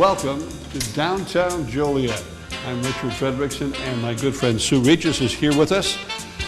welcome to downtown Joliet. I'm Richard Fredrickson, and my good friend Sue Regis is here with us,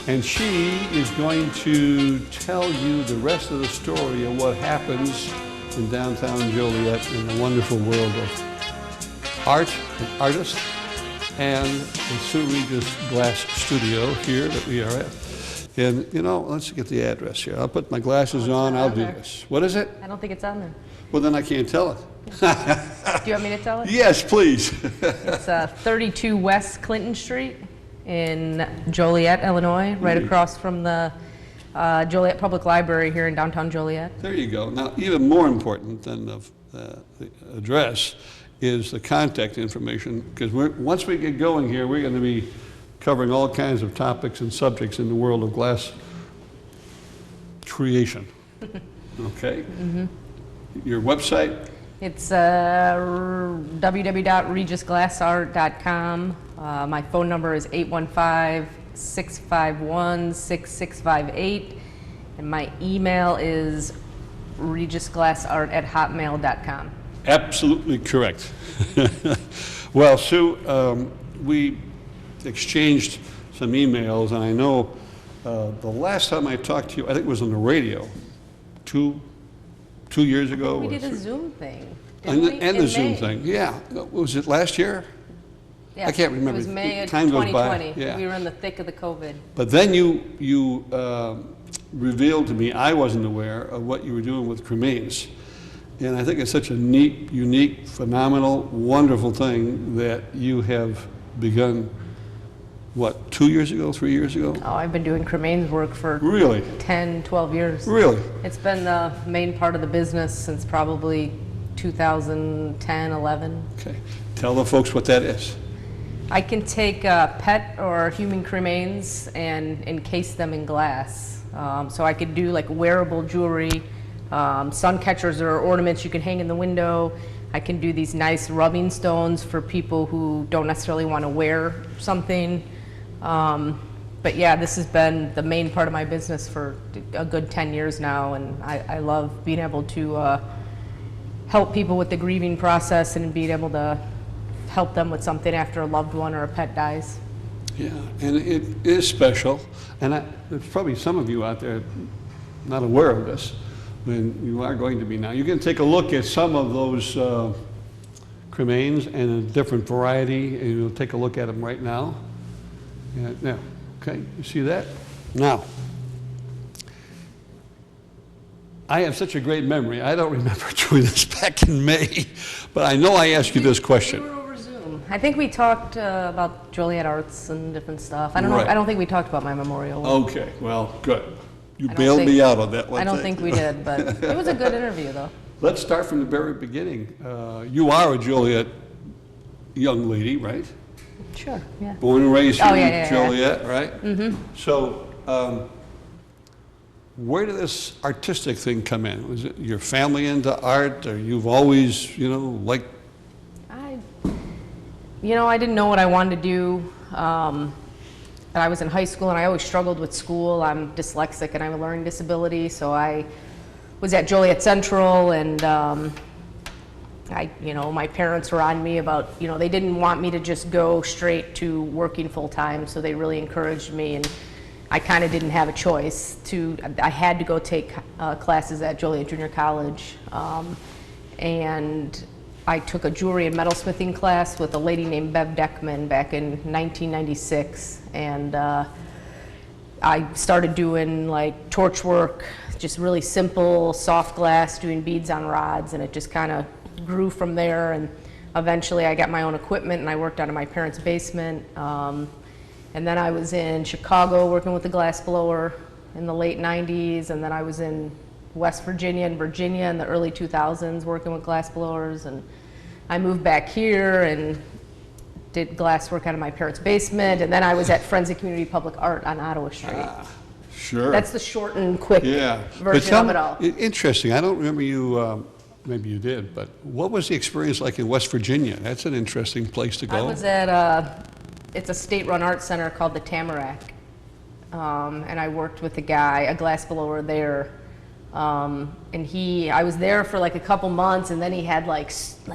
and she is going to tell you the rest of the story of what happens in downtown Joliet in the wonderful world of art and artists and the Sue Regis Glass studio here that we are at. And, you know, let's get the address here. I'll put my glasses on, I'll do this. What is it? I don't think it's on there. Well, then I can't tell it. Do you want me to tell it? Yes, please. It's 32 West Clinton Street in Joliet, Illinois, right across from the Joliet Public Library here in downtown Joliet. There you go. Now, even more important than the address is the contact information, because once we get going here, we're going to be covering all kinds of topics and subjects in the world of glass creation. Okay? Mm-hmm. Your website? It's www.regisglassart.com. My phone number is 815-651-6658, and my email is regisglassart@hotmail.com. Absolutely correct. Well, Sue, we exchanged some emails, and I know the last time I talked to you, I think it was on the radio, two years ago. We did a Zoom thing. And the Zoom thing, yeah. Was it last year? Yes, I can't remember. It was May of Time goes 2020. by. Yeah. We were in the thick of the COVID. But then you revealed to me, I wasn't aware of what you were doing with cremains. And I think it's such a neat, unique, phenomenal, wonderful thing that you have begun, what, 2 years ago, 3 years ago? Oh, I've been doing cremains work for Really? 10, 12 years. Really? It's been the main part of the business since probably 2010, 11. Okay. Tell the folks what that is. I can take pet or human cremains and encase them in glass. So I could do like wearable jewelry, sun catchers or ornaments you can hang in the window. I can do these nice rubbing stones for people who don't necessarily want to wear something. But yeah, this has been the main part of my business for a good 10 years now, and I love being able to help people with the grieving process and being able to help them with something after a loved one or a pet dies. Yeah, and it is special, and there's probably some of you out there not aware of this, when you are going to be now. You can take a look at some of those cremains and a different variety, and you'll take a look at them right now. Yeah, okay, you see that? Now, I have such a great memory. I don't remember doing this back in May, but I know I asked you this question. We were over Zoom. I think we talked about Joliet Arts and different stuff. I don't know. Right. I don't think we talked about my memorial. Okay, well, good. You bailed me out on that one. I don't think we did, but it was a good interview, though. Let's start from the very beginning. You are a Joliet young lady, right? Sure, yeah. Born and raised here yeah, in Joliet, right? Mm-hmm. So, where did this artistic thing come in? Was it your family into art, or you've always, liked? I didn't know what I wanted to do. I was in high school, and I always struggled with school. I'm dyslexic, and I have a learning disability, so I was at Joliet Central, and my parents were on me about, they didn't want me to just go straight to working full time, so they really encouraged me, and I kind of didn't have a choice. I had to go take classes at Joliet Junior College, and I took a jewelry and metalsmithing class with a lady named Bev Deckman back in 1996, and I started doing like torch work, just really simple, soft glass, doing beads on rods, and it just kind of grew from there. And eventually I got my own equipment, and I worked out of my parents' basement. And then I was in Chicago working with the glass blower in the late 90s, and then I was in West Virginia and Virginia in the early 2000s working with glass blowers, and I moved back here and did glass work out of my parents' basement, and then I was at Friends of Community Public Art on Ottawa Street. Sure. That's the short and quick version of it all. Interesting. I don't remember you, maybe you did, but what was the experience like in West Virginia? That's an interesting place to go. I was at it's a state-run art center called the Tamarack, and I worked with a guy, a glass blower there, And I was there for like a couple months, and then he had like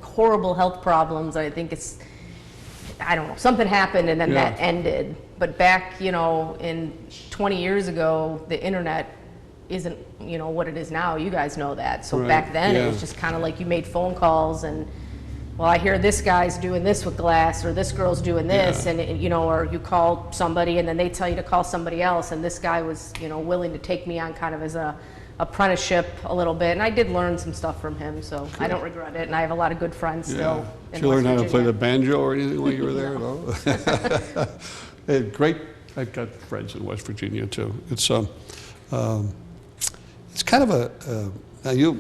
horrible health problems. I think I don't know, something happened, and then Yeah. that ended. But back, in 20 years ago, the internet isn't, what it is now. You guys know that. So Right, back then, yeah. it was just kind of like you made phone calls and, well, I hear this guy's doing this with Glass, or this girl's doing this, Yeah. and or you call somebody and then they tell you to call somebody else, and this guy was, willing to take me on kind of as a apprenticeship a little bit, and I did learn some stuff from him, so I don't regret it, and I have a lot of good friends still. Did you learn how to play the banjo or anything while you were there at all? Great. I've got friends in West Virginia too. It's kind of now you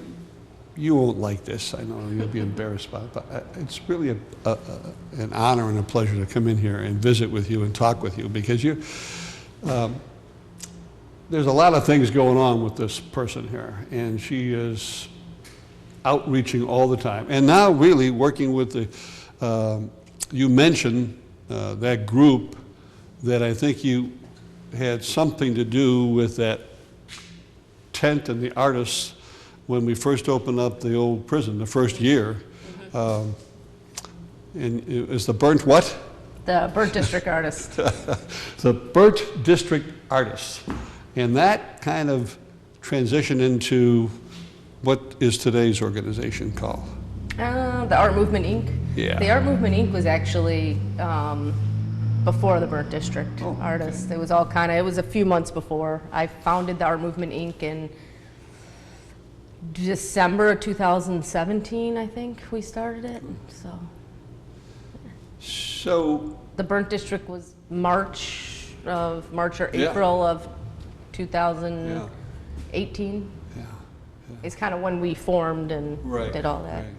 won't like this. I know you'll be embarrassed by it, but it's really an honor and a pleasure to come in here and visit with you and talk with you, because there's a lot of things going on with this person here, and she is outreaching all the time. And now really working with you mentioned that group that I think you had something to do with that tent and the artists when we first opened up the old prison, the first year. And it was the burnt what? The Burnt District Artist. The Burnt District Artists. And that kind of transitioned into what is today's organization called? The Art Movement Inc. Yeah. The Art Movement Inc. was actually before the Burnt District Artist. It was all it was a few months before. I founded the Art Movement Inc. in December of 2017, I think we started it. So the Burnt District was March or Yeah. April of 2018. Yeah. It's kind of when we formed and Right, did all that. right.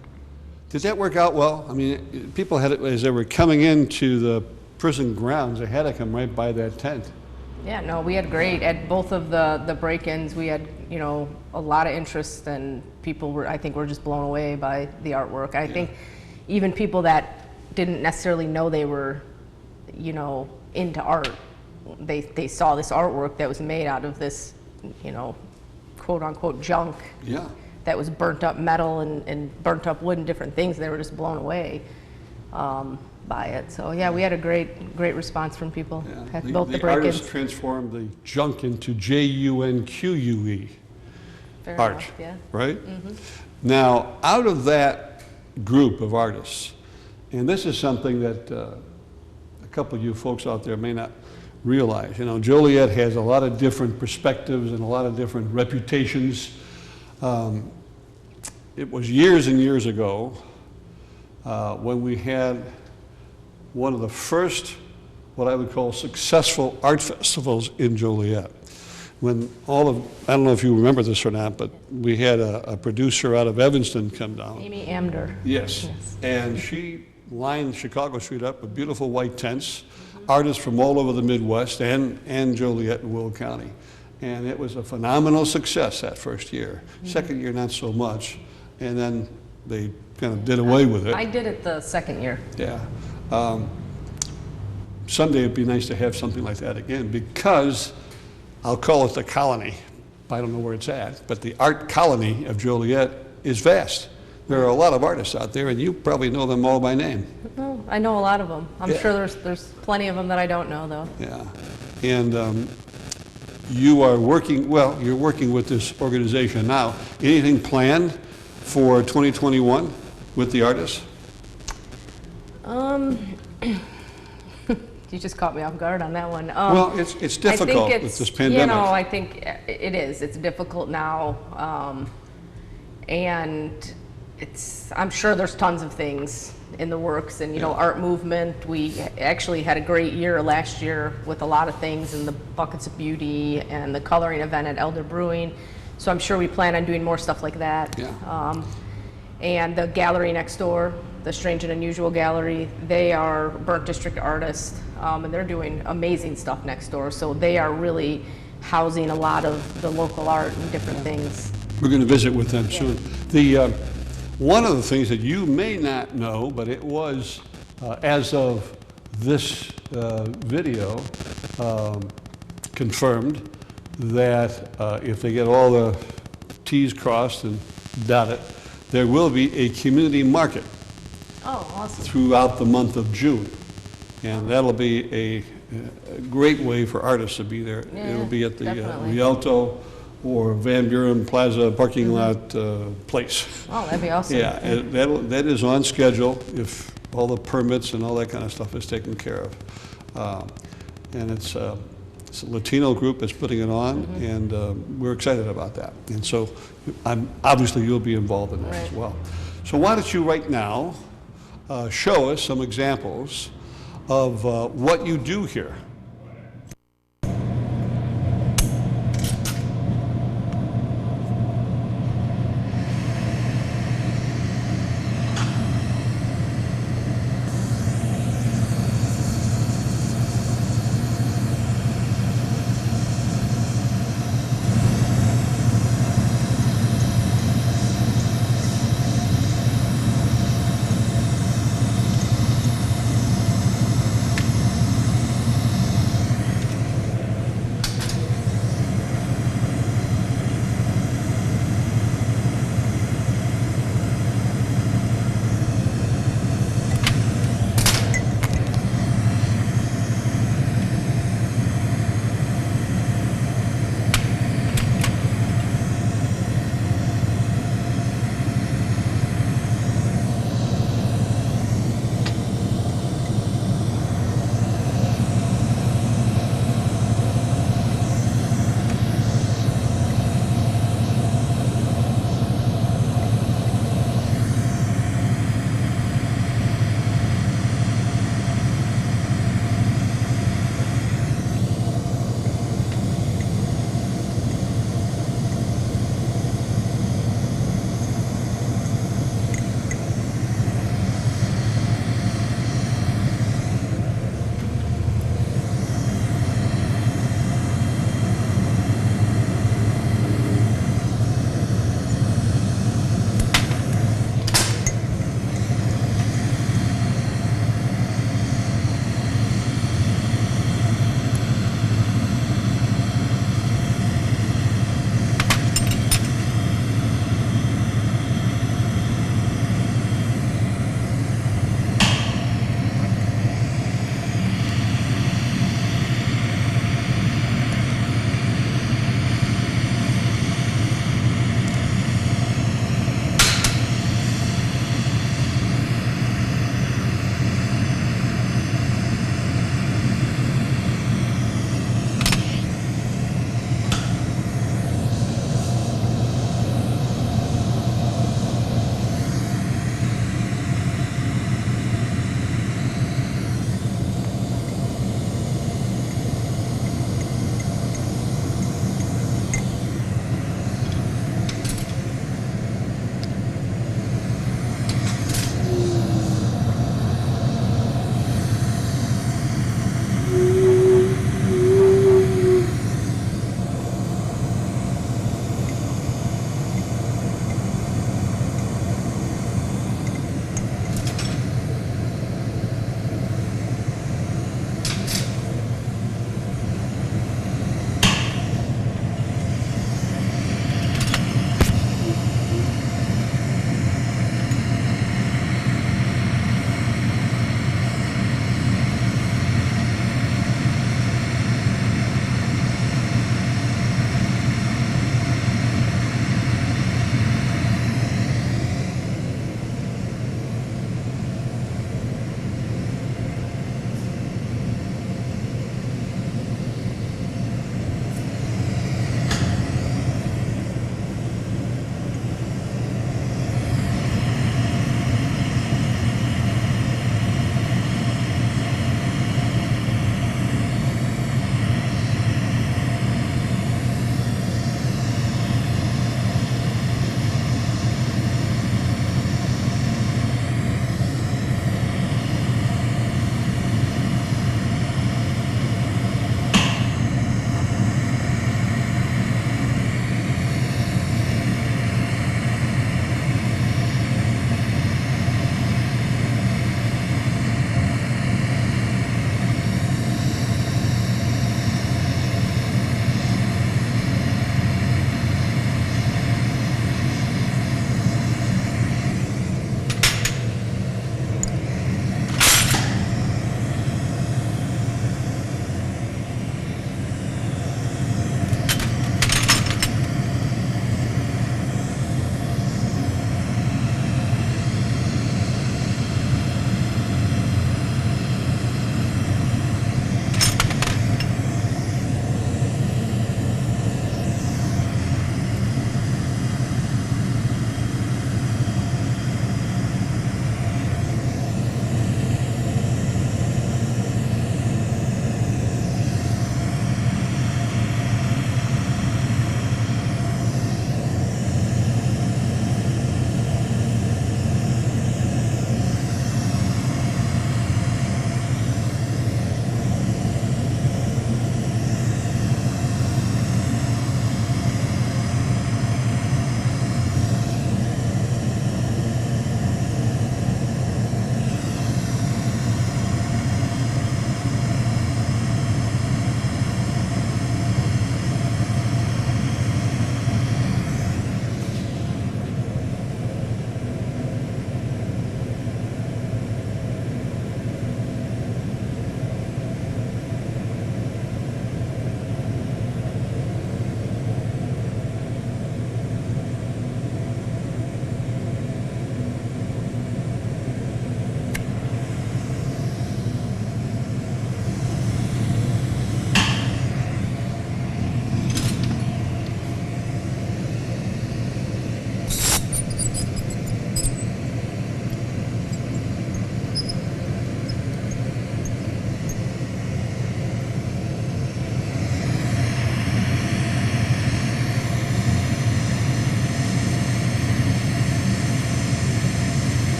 Did that work out well? I mean, people had it, as they were coming into the prison grounds, they had to come right by that tent. Yeah, no, we had great, at both of the break-ins, we had, a lot of interest, and people were just blown away by the artwork. I think even people that didn't necessarily know they were, into art, they saw this artwork that was made out of this, quote-unquote junk. Yeah. That was burnt up metal and burnt up wood and different things. They were just blown away by it. So yeah, we had a great response from people at both the The break-ins. artists transformed the junk into Junque. Fair Art, enough, yeah. right? Now, out of that group of artists, and this is something that a couple of you folks out there may not realize. Joliet has a lot of different perspectives and a lot of different reputations. It was years and years ago when we had one of the first, what I would call, successful art festivals in Joliet. When I don't know if you remember this or not, but we had a producer out of Evanston come down. Amy Amder. Yes. And she lined Chicago Street up with beautiful white tents, artists from all over the Midwest and Joliet and Will County. And it was a phenomenal success that first year. Second year, not so much. And then they kind of did away with it. I did it the second year. Yeah. Someday it'd be nice to have something like that again, because I'll call it the colony. I don't know where it's at, but the art colony of Joliet is vast. There are a lot of artists out there, and you probably know them all by name. Well, I know a lot of them. I'm Yeah. sure there's plenty of them that I don't know, though. Yeah. And you're working with this organization now. Anything planned for 2021 with the artists? You just caught me off guard on that one. Well, it's difficult with this pandemic. I think it is. It's difficult now. And I'm sure there's tons of things in the works, and art movement. We actually had a great year last year with a lot of things, and the Buckets of Beauty and the coloring event at Elder Brewing. So I'm sure we plan on doing more stuff like that. Yeah. And the gallery next door, the Strange and Unusual Gallery, they are Burnt District artists, and they're doing amazing stuff next door. So they are really housing a lot of the local art and different things. We're going to visit with them soon. One of the things that you may not know, but it was, as of this video, confirmed that if they get all the T's crossed and dotted, there will be a community market Oh, awesome. throughout the month of June. And that'll be a great way for artists to be there. Yeah, It'll be at the definitely. Rialto or Van Buren Plaza parking lot place. Oh, that'd be awesome. Yeah, that is on schedule if all the permits and all that kind of stuff is taken care of. And it's a Latino group that's putting it on, and we're excited about that. And so obviously you'll be involved in that as Right. well. So why don't you right now show us some examples of what you do here.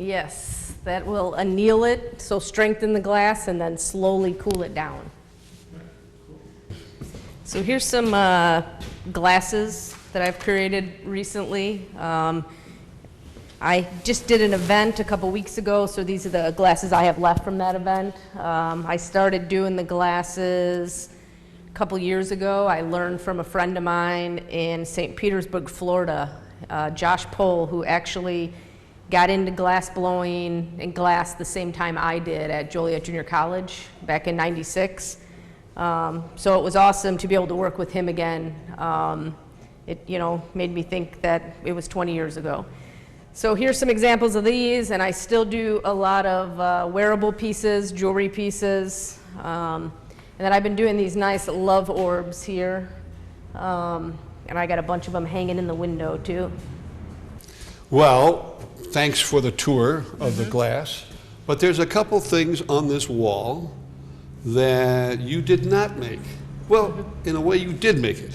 Yes, that will anneal it, so strengthen the glass and then slowly cool it down. So here's some glasses that I've created recently. I just did an event a couple weeks ago, so these are the glasses I have left from that event. I started doing the glasses a couple years ago. I learned from a friend of mine in St. Petersburg, Florida, Josh Pohl, who actually got into glass blowing and glass the same time I did at Joliet Junior College back in '96. So it was awesome to be able to work with him again. It made me think that it was 20 years ago. So here's some examples of these, and I still do a lot of wearable pieces, jewelry pieces, and then I've been doing these nice love orbs here, and I got a bunch of them hanging in the window too. Well, thanks for the tour of the glass, but there's a couple things on this wall that you did not make. Well, in a way you did make it.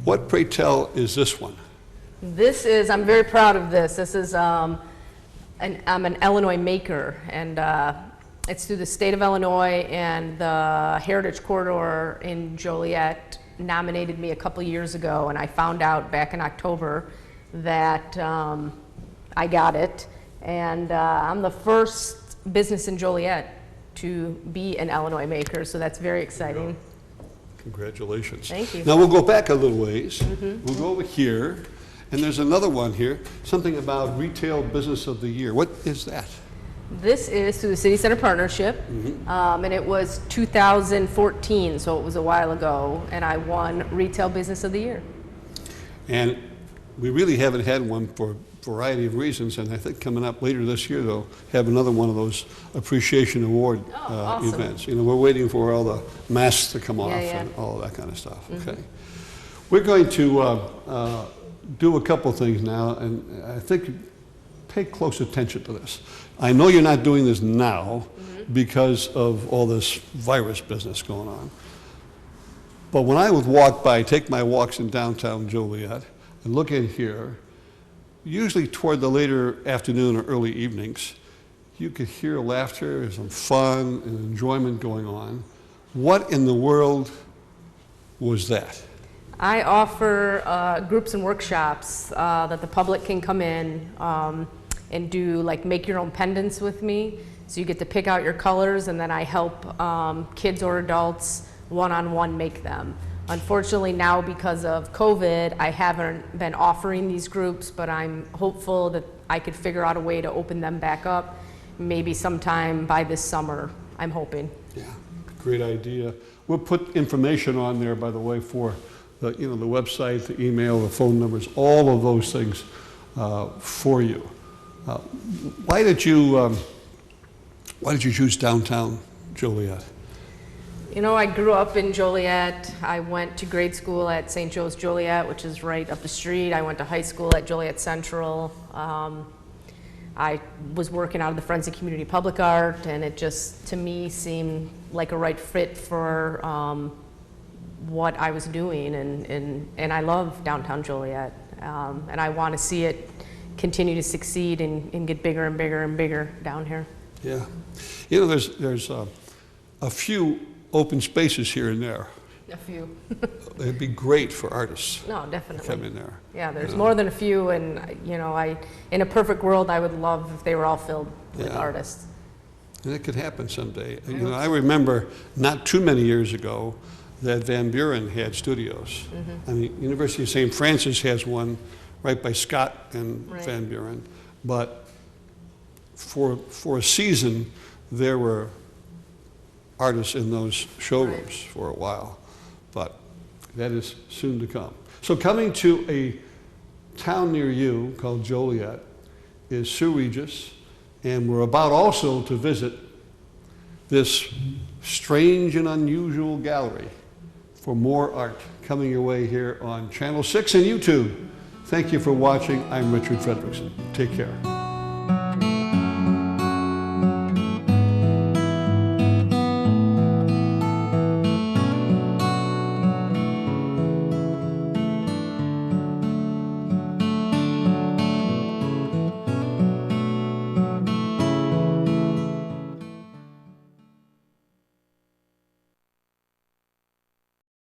What, pray tell, is this one? This is, I'm very proud of this. This is, I'm an Illinois maker, and it's through the state of Illinois, and the Heritage Corridor in Joliet nominated me a couple years ago, and I found out back in October that I got it, and I'm the first business in Joliet to be an Illinois maker, so that's very exciting. Congratulations. Thank you. Now we'll go back a little ways. We'll go over here, and there's another one here, something about Retail Business of the Year. What is that? This is through the City Center Partnership, and it was 2014, so it was a while ago, and I won Retail Business of the Year. And we really haven't had one for a variety of reasons, and I think coming up later this year, they'll have another one of those appreciation award awesome. events. We're waiting for all the masks to come off and all that kind of stuff. Okay. We're going to do a couple things now, and I think pay close attention to this. I know you're not doing this now because of all this virus business going on. But when I would walk by, take my walks in downtown Joliet, and look in here, usually toward the later afternoon or early evenings, you could hear laughter, some fun and enjoyment going on. What in the world was that? I offer groups and workshops that the public can come in and do like make your own pendants with me. So you get to pick out your colors, and then I help kids or adults one-on-one make them. Unfortunately now, because of COVID, I haven't been offering these groups, but I'm hopeful that I could figure out a way to open them back up, maybe sometime by this summer, I'm hoping. Yeah, great idea. We'll put information on there, by the way, for the website, the email, the phone numbers, all of those things for you. Why did you choose downtown Joliet? I grew up in Joliet. I went to grade school at St. Joe's Joliet, which is right up the street. I went to high school at Joliet Central. I was working out of the Friends of Community Public Art, and it just, to me, seemed like a right fit for what I was doing, and I love downtown Joliet, and I want to see it continue to succeed and get bigger and bigger and bigger down here. Yeah, there's a few open spaces here and there. A few. It'd be great for artists. No, definitely. To come in there. Yeah, there's more than a few, and in a perfect world, I would love if they were all filled with artists. And it could happen someday. I remember not too many years ago that Van Buren had studios. I mean, University of St. Francis has one right by Scott and Van Buren, but for a season, there were artists in those showrooms for a while, but that is soon to come. So coming to a town near you called Joliet is Sue Regis, and we're about also to visit this strange and unusual gallery for more art coming your way here on Channel 6 and YouTube. Thank you for watching. I'm Richard Fredrickson. Take care.